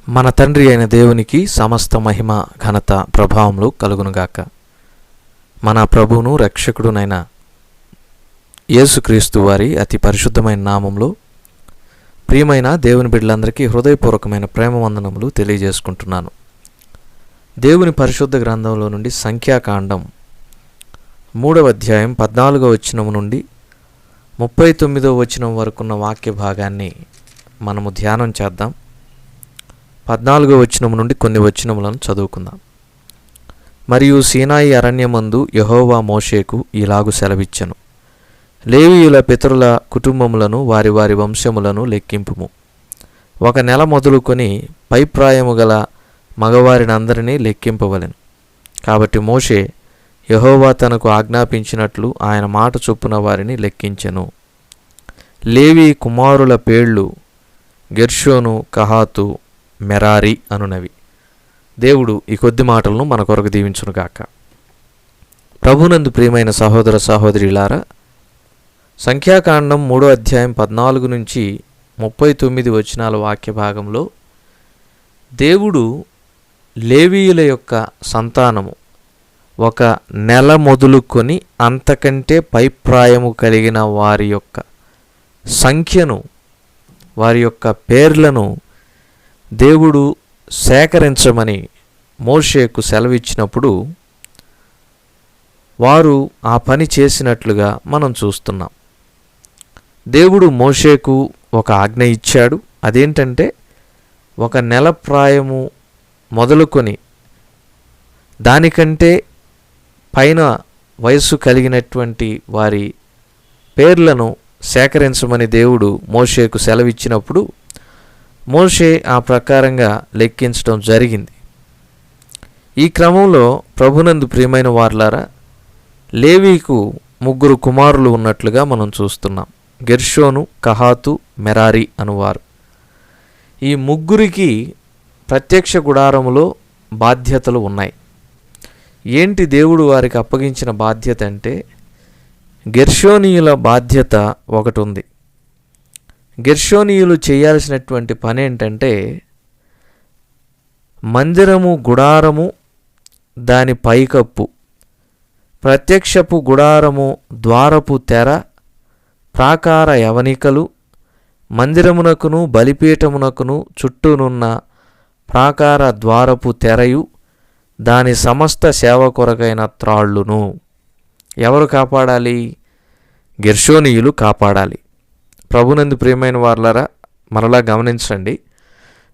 మన తండ్రి అయిన దేవునికి సమస్త మహిమ ఘనత ప్రభావములు కలుగునుగాక. మన ప్రభువును రక్షకుడునైన యేసుక్రీస్తు వారి అతి పరిశుద్ధమైన నామంలో ప్రియమైన దేవుని బిడ్డలందరికీ హృదయపూర్వకమైన ప్రేమ వందనములు తెలియజేసుకుంటున్నాను. దేవుని పరిశుద్ధ గ్రంథంలో నుండి సంఖ్యాకాండం 3వ అధ్యాయం 14వ వచనం నుండి 39వ వచనం వరకున్న వాక్య భాగాన్ని మనము ధ్యానం చేద్దాం. 14వ వచనం నుండి కొన్ని వచనములను చదువుకుందాం. మరియు సీనాయి అరణ్యమందు యెహోవా మోషేకు ఇలాగు సెలవిచ్చెను, లేవీయుల పితరుల కుటుంబములను వారి వారి వంశములను లెక్కింపుము. 1 నెల మొదలుకొని పైప్రాయము గల మగవారినందరినీ లెక్కింపవలెను. కాబట్టి మోషే యెహోవా తనకు ఆజ్ఞాపించినట్లు ఆయన మాట చొప్పున వారిని లెక్కించెను. లేవి కుమారుల పేర్లు గెర్షోను, కహాతు, మెరారి అనునవి. దేవుడు ఈ కొద్ది మాటలను మన కొరకు దీవించునుగాక. ప్రభునందు ప్రియమైన సహోదర సహోదరులారా, సంఖ్యాకాండం 3వ అధ్యాయం 14 నుంచి 39 వచనాల వాక్య భాగంలో దేవుడు లేవీయుల యొక్క సంతానము 1 నెల మొదలుకొని అంతకంటే పైప్రాయము కలిగిన వారి యొక్క సంఖ్యను, వారి యొక్క పేర్లను దేవుడు సేకరించమని మోషేకు సెలవిచ్చినప్పుడు వారు ఆ పని చేసినట్లుగా మనం చూస్తున్నాం. దేవుడు మోషేకు ఒక ఆజ్ఞ ఇచ్చాడు. అదేంటంటే 1 నెల ప్రాయము మొదలుకొని దానికంటే పైన వయస్సు కలిగినటువంటి వారి పేర్లను సేకరించమని దేవుడు మోషేకు సెలవిచ్చినప్పుడు మోషే ఆ ప్రకారంగా లెక్కించడం జరిగింది. ఈ క్రమంలో ప్రభునందు ప్రియమైన వారలారా, లేవీకు 3 కుమారులు ఉన్నట్లుగా మనం చూస్తున్నాం. గెర్షోను, కహాతు, మెరారి అనువారు. ఈ 3కి ప్రత్యక్ష గుడారములో బాధ్యతలు ఉన్నాయి. ఏంటి దేవుడు వారికి అప్పగించిన బాధ్యత అంటే, గెర్షోనీయుల బాధ్యత ఒకటి ఉంది. గెర్షోనీయులు చేయాల్సినటువంటి పని ఏంటంటే, మందిరము గుడారము, దాని పైకప్పు, ప్రత్యక్షపు గుడారము ద్వారపు తెర, ప్రాకార యవనికలు, మందిరమునకును బలిపీఠమునకును చుట్టూనున్న ప్రాకార ద్వారపు తెరయు, దాని సమస్త సేవ కొరకైన త్రాళ్ళును ఎవరు కాపాడాలి? గెర్షోనీయులు కాపాడాలి. ప్రభునందు ప్రియమైన వారలారా, మరలా గమనించండి.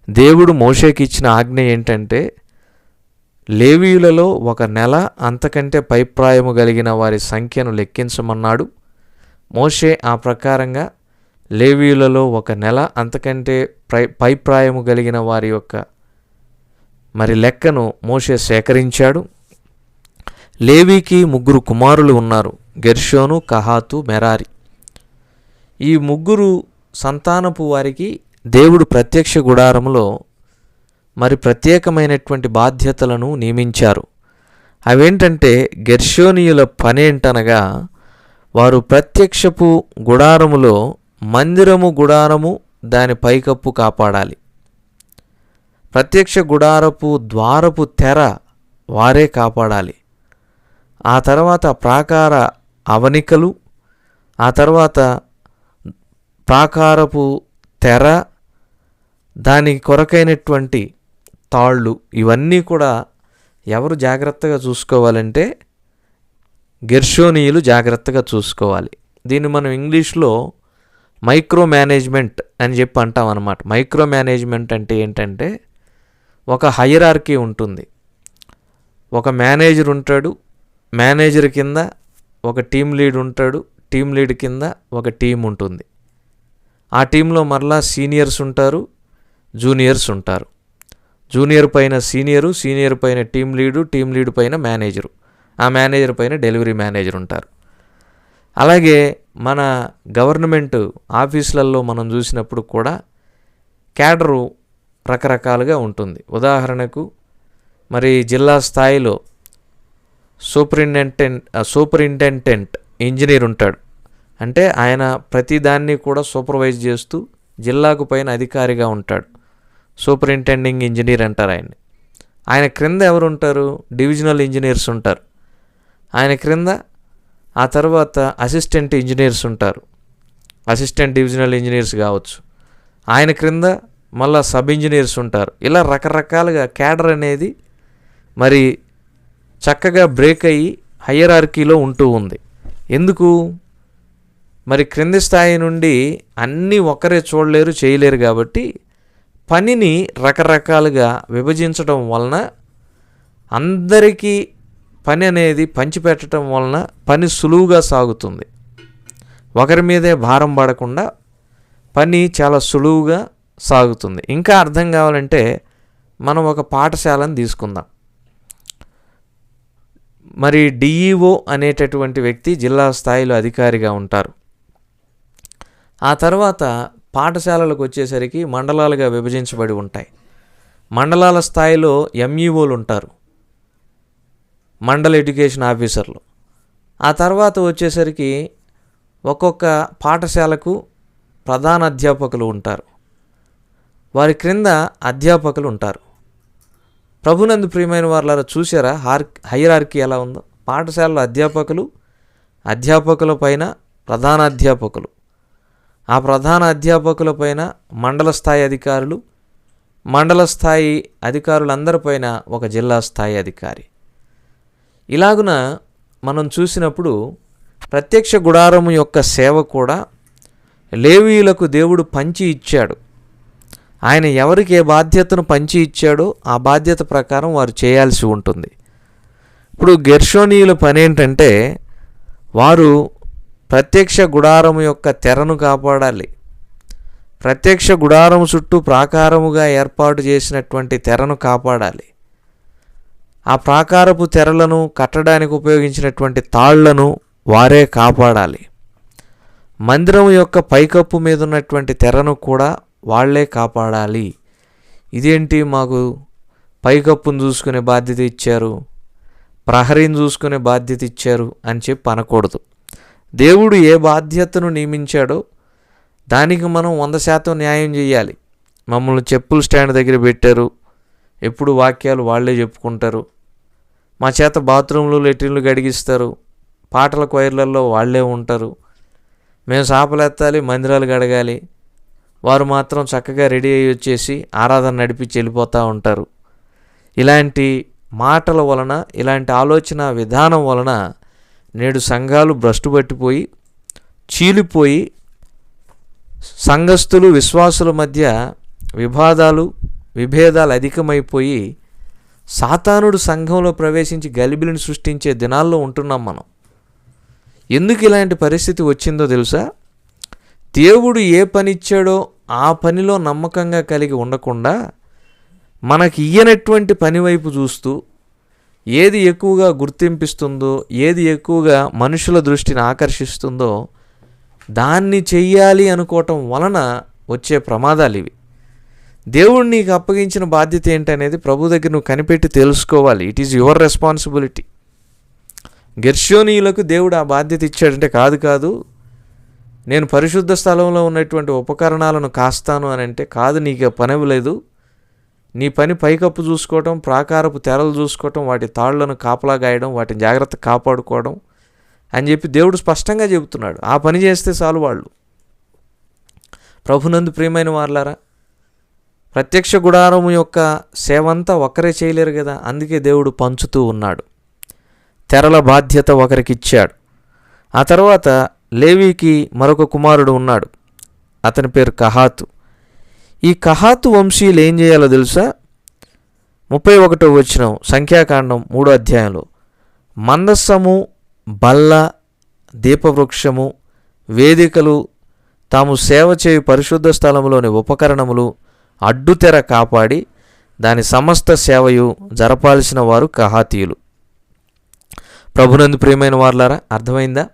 దేవుడు మోషేకి ఇచ్చిన ఆజ్ఞ ఏంటంటే, లేవీయులలో 1 నెల అంతకంటే పైప్రాయము కలిగిన వారి సంఖ్యను లెక్కించమన్నాడు. మోషే ఆ ప్రకారంగా లేవీయులలో 1 నెల అంతకంటే పైప్రాయము కలిగిన వారి యొక్క లెక్కను మోషే సేకరించాడు. లేవీకి 3 కుమారులు ఉన్నారు, గెర్షోను, కహాతు, మెరారి. ఈ 3 సంతానపు వారికి దేవుడు ప్రత్యక్ష గుడారములో ప్రత్యేకమైనటువంటి బాధ్యతలను నియమించారు. అవేంటంటే, గెర్షోనీయుల పనేంటనగా, వారు ప్రత్యక్షపు గుడారములో మందిరము గుడారము దాని పైకప్పు కాపాడాలి. ప్రత్యక్ష గుడారపు ద్వారపు తెర వారే కాపాడాలి. ఆ తర్వాత ప్రాకార అవనికలు, ఆ తర్వాత ప్రాకారపు తెర, దాని కొరకైనటువంటి తాళ్ళు, ఇవన్నీ కూడా ఎవరు జాగ్రత్తగా చూసుకోవాలంటే గెర్షోనీయులు జాగ్రత్తగా చూసుకోవాలి. దీన్ని మనం ఇంగ్లీష్లో మైక్రో మేనేజ్మెంట్ అని చెప్పి అంటాం అన్నమాట. మైక్రో మేనేజ్మెంట్ అంటే ఏంటంటే, ఒక హైరార్కీ ఉంటుంది. ఒక మేనేజర్ ఉంటాడు, మేనేజర్ కింద ఒక టీం లీడ్ ఉంటాడు, టీం లీడ్ కింద ఒక టీం ఉంటుంది. ఆ టీంలో మరలా సీనియర్స్ ఉంటారు, జూనియర్స్ ఉంటారు. జూనియర్ పైన సీనియరు, సీనియర్ పైన టీం లీడు, టీం లీడ్ పైన మేనేజరు, ఆ మేనేజర్ పైన డెలివరీ మేనేజర్ ఉంటారు. అలాగే మన గవర్నమెంట్ ఆఫీసులలో మనం చూసినప్పుడు కూడా క్యాడరు రకరకాలుగా ఉంటుంది. ఉదాహరణకు జిల్లా స్థాయిలో సూపరింటెండెంట్ ఇంజనీర్ ఉంటాడు. అంటే ఆయన ప్రతిదాన్ని కూడా సూపర్వైజ్ చేస్తూ జిల్లాకు పైన అధికారిగా ఉంటాడు. సూపరింటెండింగ్ ఇంజనీర్ అంటారు ఆయన్ని. ఆయన క్రింద ఎవరు ఉంటారు? డివిజనల్ ఇంజనీర్స్ ఉంటారు. ఆయన క్రింద ఆ తర్వాత అసిస్టెంట్ ఇంజనీర్స్ ఉంటారు, అసిస్టెంట్ డివిజనల్ ఇంజనీర్స్ కావచ్చు. ఆయన క్రింద మళ్ళా సబ్ ఇంజనీర్స్ ఉంటారు. ఇలా రకరకాలుగా క్యాడర్ అనేది మరి చక్కగా బ్రేక్ అయ్యి హైయరార్కీలో ఉంటూ ఉంది. ఎందుకు? మరి క్రింది స్థాయి నుండి అన్నీ ఒకరే చూడలేరు, చేయలేరు. కాబట్టి పనిని రకరకాలుగా విభజించడం వలన అందరికీ పని అనేది పంచిపెట్టడం వలన పని సులువుగా సాగుతుంది. ఒకరి మీదే భారం పడకుండా పని చాలా సులువుగా సాగుతుంది. ఇంకా అర్థం కావాలంటే మనం ఒక పాఠశాలను తీసుకుందాం. మరి డిఈఓ అనేటటువంటి వ్యక్తి జిల్లా స్థాయిలో అధికారిగా ఉంటారు. ఆ తర్వాత పాఠశాలలకు వచ్చేసరికి మండలాలుగా విభజించబడి ఉంటాయి. మండలాల స్థాయిలో ఎంఈఓలు ఉంటారు, మండల్ ఎడ్యుకేషన్ ఆఫీసర్లు. ఆ తర్వాత వచ్చేసరికి ఒక్కొక్క పాఠశాలకు ప్రధాన అధ్యాపకులు ఉంటారు, వారి క్రింద అధ్యాపకులు ఉంటారు. ప్రభునందు ప్రియమైన వారులారా, చూసారా హైరార్కీ ఎలా ఉందో? పాఠశాలలో అధ్యాపకులు, అధ్యాపకుల పైన ప్రధాన అధ్యాపకులు, ఆ ప్రధాన అధ్యాపకుల పైన మండల స్థాయి అధికారులు, మండల స్థాయి అధికారులందరిపైన ఒక జిల్లా స్థాయి అధికారి. ఇలాగున మనం చూసినప్పుడు ప్రత్యక్ష గుడారము యొక్క సేవ కూడా లేవీయులకు దేవుడు పంచి ఇచ్చాడు. ఆయన ఎవరికి ఏ బాధ్యతను పంచి ఇచ్చాడో ఆ బాధ్యత ప్రకారం వారు చేయాల్సి ఉంటుంది. ఇప్పుడు గెర్షోనీయుల పని ఏంటంటే వారు ప్రత్యక్ష గుడారము యొక్క తెరను కాపాడాలి. ప్రత్యక్ష గుడారము చుట్టూ ప్రాకారముగా ఏర్పాటు చేసినటువంటి తెరను కాపాడాలి. ఆ ప్రాకారపు తెరలను కట్టడానికి ఉపయోగించినటువంటి తాళ్లను వారే కాపాడాలి. మందిరం యొక్క పైకప్పు మీద ఉన్నటువంటి తెరను కూడా వాళ్లే కాపాడాలి. ఇదేంటి, మాకు పైకప్పును చూసుకునే బాధ్యత ఇచ్చారు, ప్రహరీని చూసుకునే బాధ్యత ఇచ్చారు అని చెప్పి అనకూడదు. దేవుడు ఏ బాధ్యతను నియమించాడో దానికి మనం 100% న్యాయం చేయాలి. మమ్మల్ని చెప్పుల స్టాండ్ దగ్గర పెట్టారు, ఎప్పుడు వాక్యాలు వాళ్ళే చెప్పుకుంటారు, మా చేత బాత్రూంలు లెట్రిన్లు గడిగిస్తారు, పాటల క్వైర్లలో వాళ్ళే ఉంటారు, మేము సాపలెత్తాలి, మందిరాలు గడగాలి, వారు మాత్రం చక్కగా రెడీ అయ్యి వచ్చేసి ఆరాధన నడిపించి వెళ్ళిపోతూ ఉంటారు. ఇలాంటి మాటల వలన, ఇలాంటి ఆలోచన విధానం వలన నేడు సంఘాలు భ్రష్టు పట్టిపోయి చీలిపోయి సంఘస్థులు విశ్వాసుల మధ్య విభేదాలు అధికమైపోయి సాతానుడు సంఘంలో ప్రవేశించి గలిబిలిని సృష్టించే దినాల్లో ఉంటున్నాం మనం. ఎందుకు ఇలాంటి పరిస్థితి వచ్చిందో తెలుసా? దేవుడు ఏ పని ఇచ్చాడో ఆ పనిలో నమ్మకంగా కలిగి ఉండకుండా మనకి ఇయ్యనటువంటి పని వైపు చూస్తూ ఏది ఎక్కువగా గుర్తింపిస్తుందో, ఏది ఎక్కువగా మనుషుల దృష్టిని ఆకర్షిస్తుందో దాన్ని చెయ్యాలి అనుకోవటం వలన వచ్చే ప్రమాదాలు ఇవి. దేవుడు నీకు అప్పగించిన బాధ్యత ఏంటనేది ప్రభు దగ్గర నువ్వు కనిపెట్టి తెలుసుకోవాలి. It is your responsibility. గెర్షోనీయులకు దేవుడు ఆ బాధ్యత ఇచ్చాడంటే కాదు నేను పరిశుద్ధ స్థలంలో ఉన్నటువంటి ఉపకరణాలను కాస్తాను అని అంటే కాదు, నీకు పని లేదు. నీ పని పైకప్పు చూసుకోవటం, ప్రాకారపు తెరలు చూసుకోవటం, వాటి తాళ్లను కాపలా గాయడం, వాటిని జాగ్రత్త కాపాడుకోవడం అని చెప్పి దేవుడు స్పష్టంగా చెబుతున్నాడు. ఆ పని చేస్తే చాలు వాళ్ళు. ప్రభునందు ప్రియమైన వారలారా, ప్రత్యక్ష గుడారము యొక్క సేవంతా ఒకరే చేయలేరు కదా, అందుకే దేవుడు పంచుతూ ఉన్నాడు. తెరల బాధ్యత ఒకరికి ఇచ్చాడు. ఆ తర్వాత లేవీకి మరొక కుమారుడు ఉన్నాడు, అతని పేరు కహాతు. ఈ కహాతు వంశీయులు ఏం చేయాలో తెలుసా? 31వ వచనం సంఖ్యాకాండం 3వ అధ్యాయంలో మందస్సము, బల్ల, దీపవృక్షము, వేదికలు, తాము సేవ చేయు పరిశుద్ధ స్థలములోని ఉపకరణములు, అడ్డుతెర కాపాడి దాని సమస్త సేవయు జరపాల్సిన వారు కహాతీయులు. ప్రభునందు ప్రియమైన వారలారా, అర్థమైందా?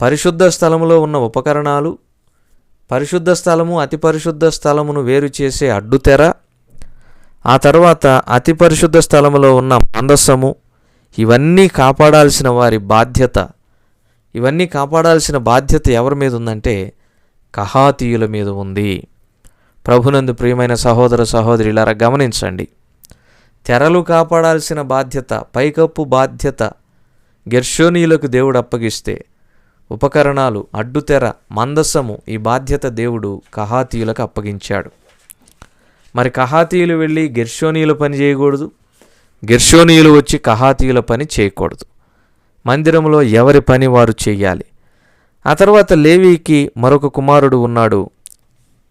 పరిశుద్ధ స్థలములో ఉన్న ఉపకరణాలు, పరిశుద్ధ స్థలము, అతి పరిశుద్ధ స్థలమును వేరు చేసే అడ్డుతెర, ఆ తర్వాత అతి పరిశుద్ధ స్థలములో ఉన్న మందస్సము, ఇవన్నీ కాపాడాల్సిన వారి బాధ్యత. ఇవన్నీ కాపాడాల్సిన బాధ్యత ఎవరి మీద ఉందంటే కహాతీయుల మీద ఉంది. ప్రభునందు ప్రియమైన సహోదర సహోదరులారా గమనించండి. తెరలు కాపాడాల్సిన బాధ్యత, పైకప్పు బాధ్యత గెర్షోనీయులకు దేవుడు అప్పగిస్తే, ఉపకరణాలు, అడ్డుతెర, మందసము ఈ బాధ్యత దేవుడు కహాతీయులకు అప్పగించాడు. మరి కహాతీయులు వెళ్ళి గెర్షోనీయుల పని చేయకూడదు, గెర్షోనీయులు వచ్చి కహాతీయుల పని చేయకూడదు. మందిరంలో ఎవరి పని వారు చెయ్యాలి. ఆ తర్వాత లేవీకి మరొక కుమారుడు ఉన్నాడు,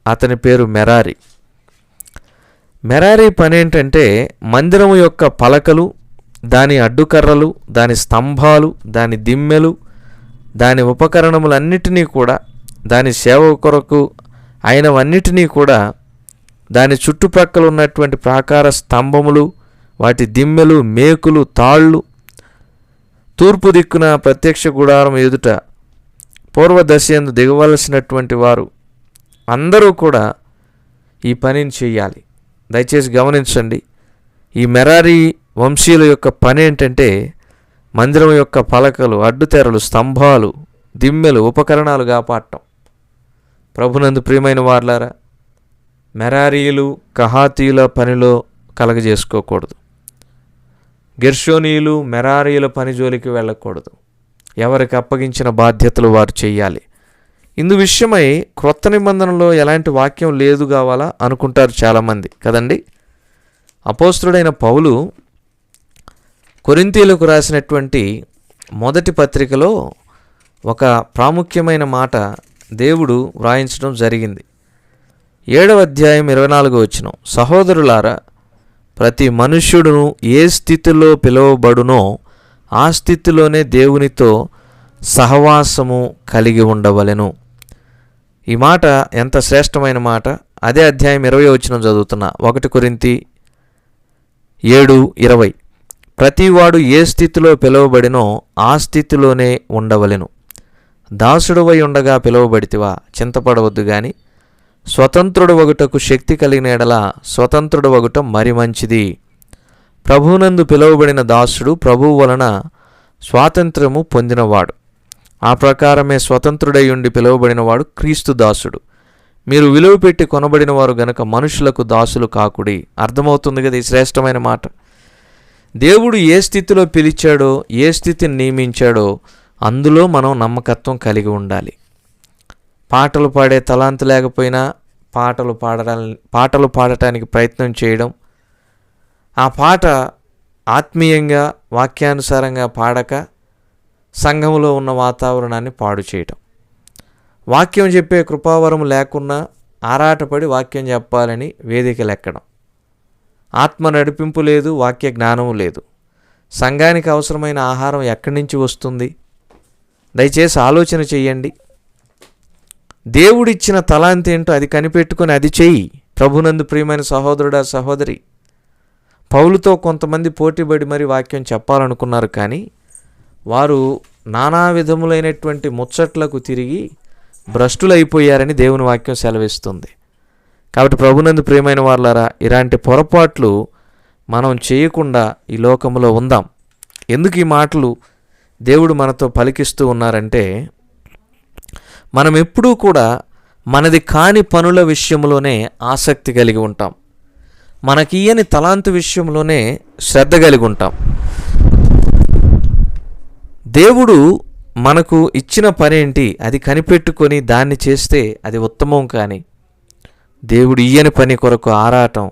అతని పేరు మెరారి. మెరారి పని ఏంటంటే మందిరము యొక్క పలకలు, దాని అడ్డుకర్రలు, దాని స్తంభాలు, దాని దిమ్మెలు, దాని ఉపకరణములన్నిటినీ కూడా, దాని సేవ కొరకు అయినవన్నిటినీ కూడా, దాని చుట్టుప్రక్కల ఉన్నటువంటి ప్రాకార స్తంభములు, వాటి దిమ్మెలు, మేకులు, తాళ్ళు, తూర్పు దిక్కున ప్రత్యక్ష గుడారం ఎదుట పూర్వదశయందు దిగవలసినటువంటి వారు అందరూ కూడా ఈ పనిని చేయాలి. దయచేసి గమనించండి. ఈ మెరారి వంశీయుల యొక్క పని ఏంటంటే మందిరం యొక్క పలకలు, అడ్డుతెరలు, స్తంభాలు, దిమ్మెలు, ఉపకరణాలు కాపాడటం. ప్రభునందు ప్రియమైన వార్లారా, మెరారీయులు కహాతీయుల పనిలో కలగజేసుకోకూడదు. గెర్షోనీయులు మెరారీయుల పని జోలికి వెళ్ళకూడదు. ఎవరికి అప్పగించిన బాధ్యతలు వారు చెయ్యాలి. ఇందు విషయమై క్రొత్త నిబంధనలో ఎలాంటి వాక్యం లేదు కావాలా అనుకుంటారు చాలామంది కదండి. అపోస్తుడైన పౌలు కొరింథీయులకు రాసినటువంటి మొదటి పత్రికలో ఒక ప్రాముఖ్యమైన మాట దేవుడు వ్రాయించడం జరిగింది. 7వ అధ్యాయం 24వ వచనం, సహోదరులారా, ప్రతి మనుష్యుడును ఏ స్థితిలో పిలువబడునో ఆ స్థితిలోనే దేవునితో సహవాసము కలిగి ఉండవలెను. ఈ మాట ఎంత శ్రేష్టమైన మాట. అదే అధ్యాయం 20వ వచనం చదువుతున్నా, 1 కొరింథీ 7:20, ప్రతివాడు ఏ స్థితిలో పిలువబడినో ఆ స్థితిలోనే ఉండవలెను. దాసుడువై ఉండగా పిలువబడితివా, చింతపడవద్దు గాని స్వతంత్రుడు వగుటకు శక్తి కలిగిన ఎడల స్వతంత్రుడు వగుట మరి మంచిది. ప్రభువునందు పిలువబడిన దాసుడు ప్రభువు వలన స్వాతంత్ర్యము పొందినవాడు. ఆ ప్రకారమే స్వతంత్రుడై ఉండి పిలువబడినవాడు క్రీస్తు దాసుడు. మీరు విలువ పెట్టి కొనబడిన వారు గనక మనుషులకు దాసులు కాకుడి. అర్థమవుతుంది కదా ఈ శ్రేష్టమైన మాట. దేవుడు ఏ స్థితిలో పిలిచాడో, ఏ స్థితిని నియమించాడో అందులో మనం నమ్మకత్వం కలిగి ఉండాలి. పాటలు పాడే తలాంతు లేకపోయినా పాటలు పాడటానికి ప్రయత్నం చేయడం, ఆ పాట ఆత్మీయంగా వాక్యానుసారంగా పాడక సంఘంలో ఉన్న వాతావరణాన్ని పాడు చేయటం, వాక్యం చెప్పే కృపావరం లేకున్నా ఆరాటపడి వాక్యం చెప్పాలని వేదికలు ఎక్కడం, ఆత్మ నడిపింపు లేదు, వాక్య జ్ఞానము లేదు. సంఘానికి అవసరమైన ఆహారం ఎక్కడి నుంచి వస్తుంది? దయచేసి ఆలోచన చెయ్యండి. దేవుడిచ్చిన తలాంతి ఏంటో అది కనిపెట్టుకొని అది చెయ్యి. ప్రభునందు ప్రియమైన సహోదరుడా సహోదరి, పౌలుతో కొంతమంది పోటీపడి మరి వాక్యం చెప్పాలనుకున్నారు, కానీ వారు నానా విధములైనటువంటి ముచ్చట్లకు తిరిగి భ్రష్టులైపోయారని దేవుని వాక్యం సెలవిస్తుంది. కాబట్టి ప్రభునందు ప్రియమైన వారులారా, ఇలాంటి పొరపాట్లు మనం చేయకుండా ఈ లోకంలో ఉందాం. ఎందుకు ఈ మాటలు దేవుడు మనతో పలికిస్తూ ఉన్నారంటే, మనం ఎప్పుడూ కూడా మనది కాని పనుల విషయంలోనే ఆసక్తి కలిగి ఉంటాం. మనకియ్యని తలాంతు విషయంలోనే శ్రద్ధ కలిగి ఉంటాం. దేవుడు మనకు ఇచ్చిన పనేంటి అది కనిపెట్టుకొని దాన్ని చేస్తే అది ఉత్తమం. కానీ దేవుడు ఇయ్యని పని కొరకు ఆరాటం,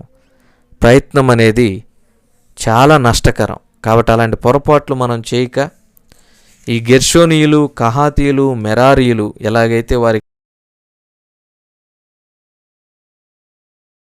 ప్రయత్నం అనేది చాలా నష్టకరం. కాబట్టి అలాంటి పొరపాట్లు మనం చేయక ఈ గెర్షోనీయులు, కహాతీయులు, మెరారీయులు ఎలాగైతే వారి